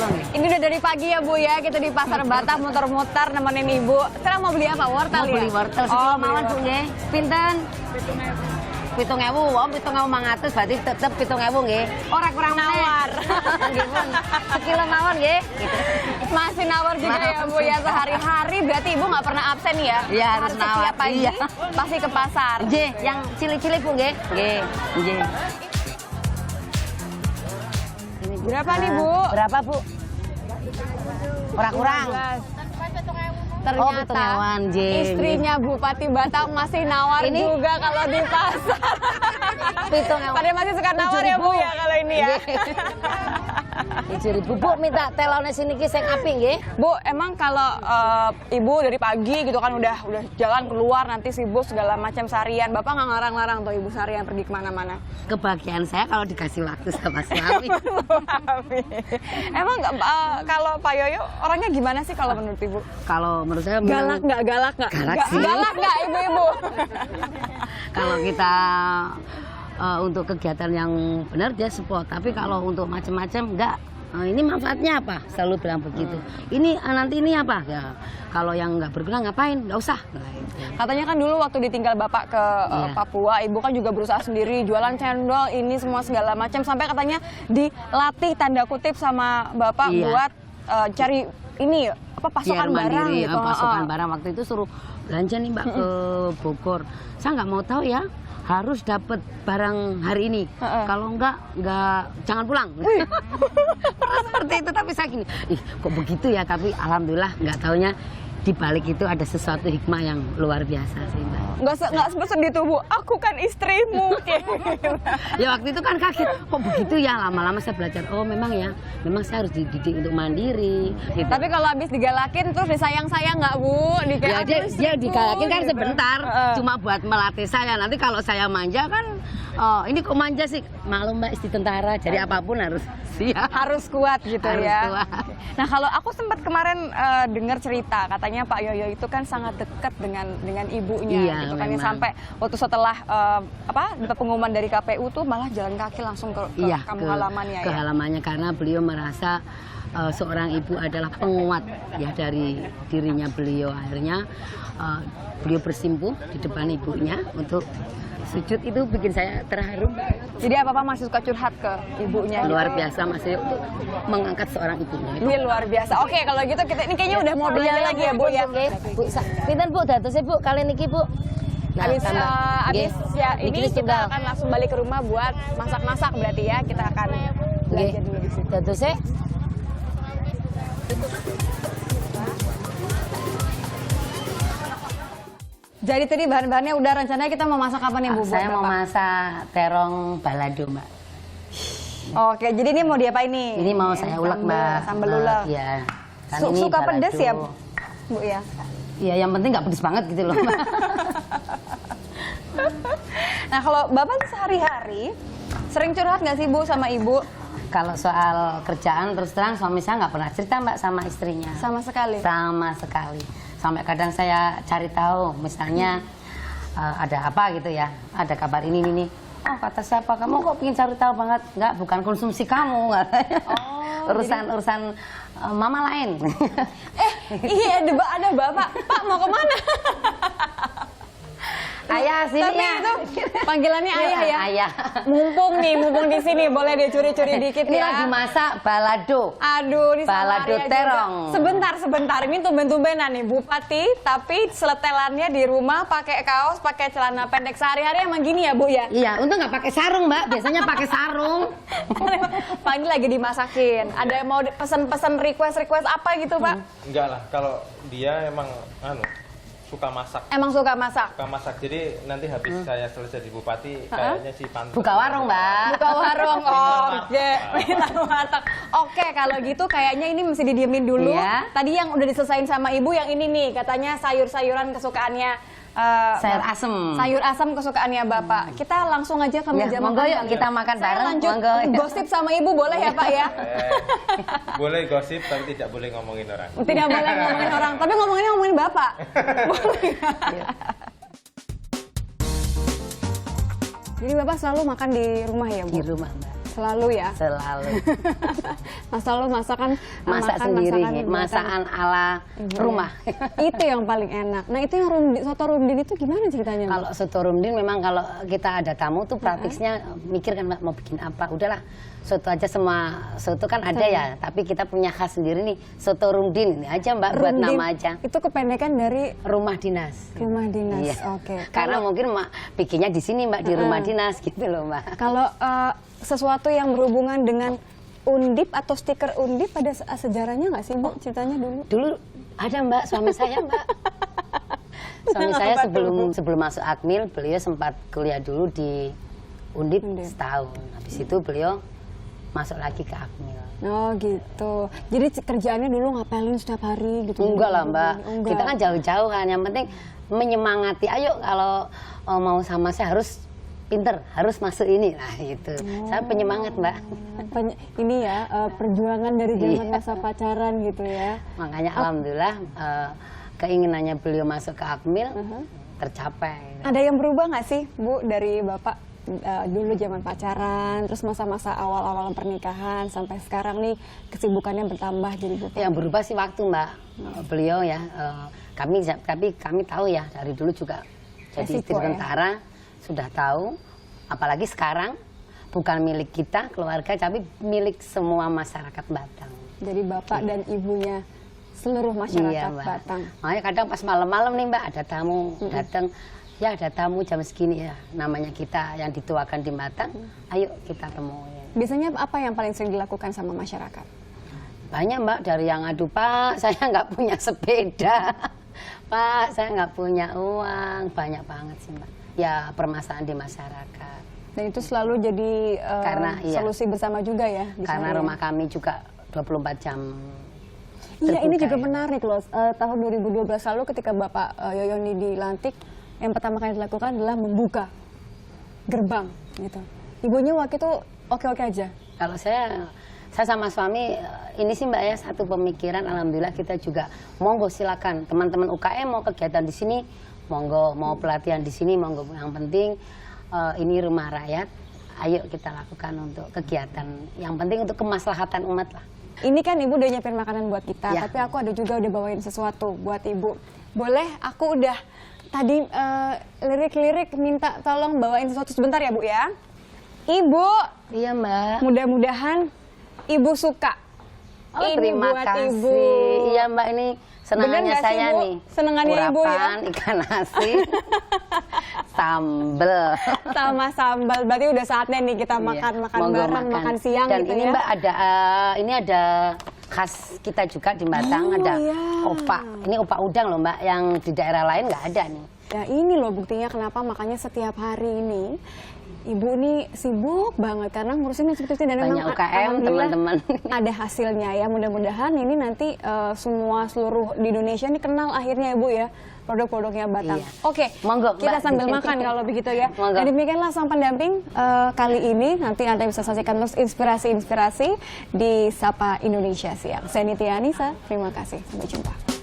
nggih. Ini udah dari pagi ya Bu ya, kita di Pasar Batah muter-muter nemenin Ibu. Sekarang mau beli apa? Wortel Mau ya? beli wortel Oh, sekilo beli mawon Bu wortel. nggih. Pinten? 7.000, wong 7.500 berarti tetep 7.000 nggih. Ora kurang Nawar. Nggih pun. Sekilo mawon nggih. Masih nawar juga ya Bu ya, sehari-hari berarti Ibu nggak pernah absen ya? Iya, harus nawar. Setiap pagi Iya. pasti ke pasar. Nggih, yang cili-cili Bu nggih. Nggih, nggih. Ini Bu. Berapa nih, Bu? Berapa Bu? Ora kurang. 15. Oh, Ternyata 7.000-an, nggih. istrinya Bupati Batang masih nawar Ini- juga kalau di pasar. 7.000. Pada masih suka nawar ya Bu ya kalau ini ya. 7.000 Bu, minta telone sini ki sing apik nggih. Bu, emang kalau Ibu dari pagi gitu kan udah jalan keluar nanti sibuk segala macam seharian. Bapak nggak ngarang-larang tuh Ibu seharian pergi kemana-mana? Kebahagiaan saya kalau dikasih waktu sama suami. Emang nggak, kalau Pak Yoyo orangnya gimana sih kalau menurut Ibu? Kalau menurut saya Galak nggak? Galak nggak? Galak sih. Galak nggak Ibu-Ibu? kalau kita untuk kegiatan yang benar dia support, tapi kalau untuk macam-macam enggak. Ini manfaatnya apa? Selalu bilang begitu. Ini nanti ini apa? Ya, kalau yang nggak berguna ngapain? Nggak usah. Nah, itu. Katanya kan dulu waktu ditinggal Bapak ke Iya. Papua, Ibu kan juga berusaha sendiri jualan cendol, ini semua segala macam sampai katanya dilatih tanda kutip sama Bapak Iya. buat cari ini apa pasokan Biar barang mandiri, gitu. pasokan barang. Waktu itu suruh belanja nih Mbak ke Bogor. Saya nggak mau tahu ya, harus dapat barang hari ini. Kalau enggak jangan pulang. Pernah seperti itu, tapi saya gini, kok begitu ya, tapi alhamdulillah nggak taunya di balik itu ada sesuatu hikmah yang luar biasa sih Mbak. Nggak sedih tuh Bu, aku kan istrimu. Ya waktu itu kan kaget, kok begitu ya, lama-lama saya belajar, oh memang ya, memang saya harus dididik untuk mandiri. Gitu. Tapi kalau habis digalakin terus disayang-sayang nggak Bu? Ya, dia digalakin kan gitu. sebentar, cuma buat melatih saya. Nanti kalau saya manja kan, oh ini kok manja sih, maklum Mbak, istri tentara, jadi apapun harus siap. Harus kuat gitu Harus ya. kuat. Nah kalau aku sempat kemarin dengar cerita katanya Pak Yoyo itu kan sangat dekat dengan ibunya Iya, gitu kan ya, memang. sampai waktu setelah dapat pengumuman dari KPU tuh malah jalan kaki langsung ke Iya, kampung halamannya ke ya. halamannya karena beliau merasa seorang ibu adalah penguat ya dari dirinya beliau. Akhirnya beliau bersimpuh di depan ibunya untuk sujud, itu bikin saya terharu. Jadi apa-apa masih suka curhat ke ibunya Luar gitu. biasa masih untuk mengangkat seorang ibunya. Ini luar biasa. Oke kalau gitu kita ini kayaknya udah mau belanja lagi ya Bu ya. Bu, pinten Bu datose Bu kali niki Bu. Habis ya ini Niki kita tunggal. akan langsung balik ke rumah buat masak-masak berarti ya. Kita akan belanja dulu di situ. Datose Jadi tadi bahan-bahannya udah, rencananya kita mau masak apa nih Bu? buat saya mau Bapak? masak terong balado Mbak. Oke, jadi ini mau diapain nih? Ini mau saya ulek Mbak. Sambal ulek. Iya. Kan ini Suka balado. pedes ya Bu ya? Iya, yang penting nggak pedes banget gitu loh Mbak. Nah kalau Bapak tuh sehari-hari sering curhat nggak sih Bu sama Ibu? Kalau soal kerjaan terus terang suami saya nggak pernah cerita Mbak sama istrinya. Sama sekali? Sama sekali. Sampai kadang saya cari tahu, misalnya ada apa gitu ya, ada kabar ini. Oh kata siapa, kamu kok pengen cari tahu banget? Enggak, bukan konsumsi kamu katanya. Oh, urusan mama lain. Iya ada Bapak. Pak mau kemana? Ayah sini Tapi ya. itu panggilannya ayah ya? Ayah. Mumpung di sini boleh dicuri-curi dikit Ini ya. lagi masak balado. Aduh, di Balado Samaria terong. juga. Sebentar. Ini tumben-tumbenan nih Bupati, tapi seletelannya di rumah pakai kaos, pakai celana pendek. Sehari-hari emang gini ya Bu ya? Iya, untung nggak pakai sarung Mbak. Biasanya pakai sarung. Pak ini lagi dimasakin. Ada mau pesan-pesan request apa gitu Pak? Enggak lah, kalau dia emang suka masak. Emang suka masak? Suka masak. Jadi nanti habis saya selesai di Bupati, kayaknya sih pantas. Buka warung Mbak. Buka warung, oke. Mantap. Oke, kalau gitu kayaknya ini mesti didiemin dulu. Iya. Tadi yang udah diselesain sama Ibu yang ini nih, katanya sayur-sayuran kesukaannya. Sayur asem. Sayur asam kesukaannya Bapak. Kita langsung aja ke meja monggo makan yuk, kali kita ya. makan Saya bareng, lanjut monggo. gosip sama Ibu boleh ya Pak ya? Boleh gosip, tapi tidak boleh ngomongin orang. Tidak boleh ngomongin orang, tapi ngomongin Bapak. Boleh. Jadi Bapak selalu makan di rumah ya Bu? Di rumah Mbak. Selalu ya. Selalu. Selalu masakan Masak makan sendiri, masakan masakan ala Ibu rumah. ya. Itu yang paling enak. Nah itu yang soto rumdin itu gimana ceritanya? Mbak? Kalau soto rumdin memang kalau kita ada tamu tuh praktisnya mikir kan Mbak mau bikin apa. Udahlah soto aja, semua soto kan ada ya. Tapi kita punya khas sendiri nih, soto rumdin. Ini aja Mbak buat Rumdin, nama aja. Itu kependekan dari Rumah dinas. rumah dinas. Iya. Oke. Karena mungkin bikinnya di sini Mbak, di rumah dinas gitu loh Mbak. Kalau sesuatu yang berhubungan dengan undip atau stiker undip, ada sejarahnya nggak sih Bu ceritanya dulu? Dulu ada Mbak, suami saya Mbak. Suami saya Apa tuh, sebelum masuk Akmil, beliau sempat kuliah dulu di Undip setahun. Habis itu beliau masuk lagi ke Akmil. Oh gitu. Jadi kerjaannya dulu ngapelin setiap hari gitu? Enggak lah Mbak, Enggak. kita kan jauh-jauhan. Yang penting menyemangati, ayo kalau mau sama saya harus pinter, harus masuk ini. Nah gitu, saya penyemangat Mbak. Ini ya, perjuangan dari zaman Iya. masa pacaran gitu ya. Makanya alhamdulillah keinginannya beliau masuk ke Akmil tercapai. Ada yang berubah nggak sih Bu dari Bapak dulu zaman pacaran, terus masa-masa awal-awal pernikahan sampai sekarang nih kesibukannya bertambah jadi Bu? Yang berubah sih waktu Mbak. Beliau ya, kami tahu ya dari dulu juga jadi istri Resiko, ya? tentara, sudah tahu. Apalagi sekarang bukan milik kita keluarga, tapi milik semua masyarakat Batang. Jadi Bapak dan Ibunya seluruh masyarakat Iya, Mbak. Batang. Makanya kadang pas malam-malam nih Mbak ada tamu datang. Ya ada tamu jam segini ya, namanya kita yang dituakan di Batang, ayo kita temuin. Biasanya apa yang paling sering dilakukan sama masyarakat? Banyak Mbak, dari yang adu, Pak saya nggak punya sepeda, Pak saya nggak punya uang, banyak banget sih Mbak. Ya permasalahan di masyarakat. Dan itu selalu jadi Karena, iya. solusi bersama juga ya? di Karena sana ya? rumah kami juga 24 jam. Iya, ini terbuka juga ya. menarik loh. Tahun 2012 lalu ketika Bapak Yoyoni dilantik, yang pertama kali dilakukan adalah membuka gerbang gitu. Ibunya waktu itu oke-oke aja? Kalau saya sama suami ini sih Mbak ya, satu pemikiran. Alhamdulillah kita juga monggo silakan teman-teman UKM mau kegiatan di sini, monggo mau pelatihan di sini, monggo. Yang penting ini rumah rakyat, ayo kita lakukan untuk kegiatan. Yang penting untuk kemaslahatan umat lah. Ini kan Ibu udah nyiapin makanan buat kita, Ya. tapi aku ada juga udah bawain sesuatu buat Ibu. Boleh aku udah tadi lirik-lirik minta tolong bawain sesuatu sebentar ya Bu ya. Ibu, Iya Mbak. mudah-mudahan Ibu suka. Oh, Ini terima buat kasih. Ibu. Iya Mbak, ini senangannya Bener nggak sih, saya Bu? nih. Senangannya Ibu ya? Urapan, ikan asin, sambel. Sama sambal. Berarti udah saatnya nih kita Iya, makan monggo bareng, makan siang Dan gitu ini ya. Mbak ada khas kita juga di Batang, Oh, ada iya. opak. Ini opak udang loh Mbak, yang di daerah lain nggak ada nih. Ya ini loh buktinya kenapa makanya setiap hari ini Ibu ini sibuk banget karena ngurusin yang seperti itu dan Banyak memang UKM, alhamdulillah teman-teman. ada hasilnya ya. Mudah-mudahan ini nanti seluruh di Indonesia ini kenal akhirnya Ibu ya produk-produknya Batang. Iya. Oke, Monggo, kita Mbak. sambil makan kalau begitu ya. Monggo. Dan demikianlah sang pendamping kali ini. Nanti Anda bisa saksikan terus inspirasi-inspirasi di Sapa Indonesia Siang. Saya Nitya Anissa, terima kasih. Sampai jumpa.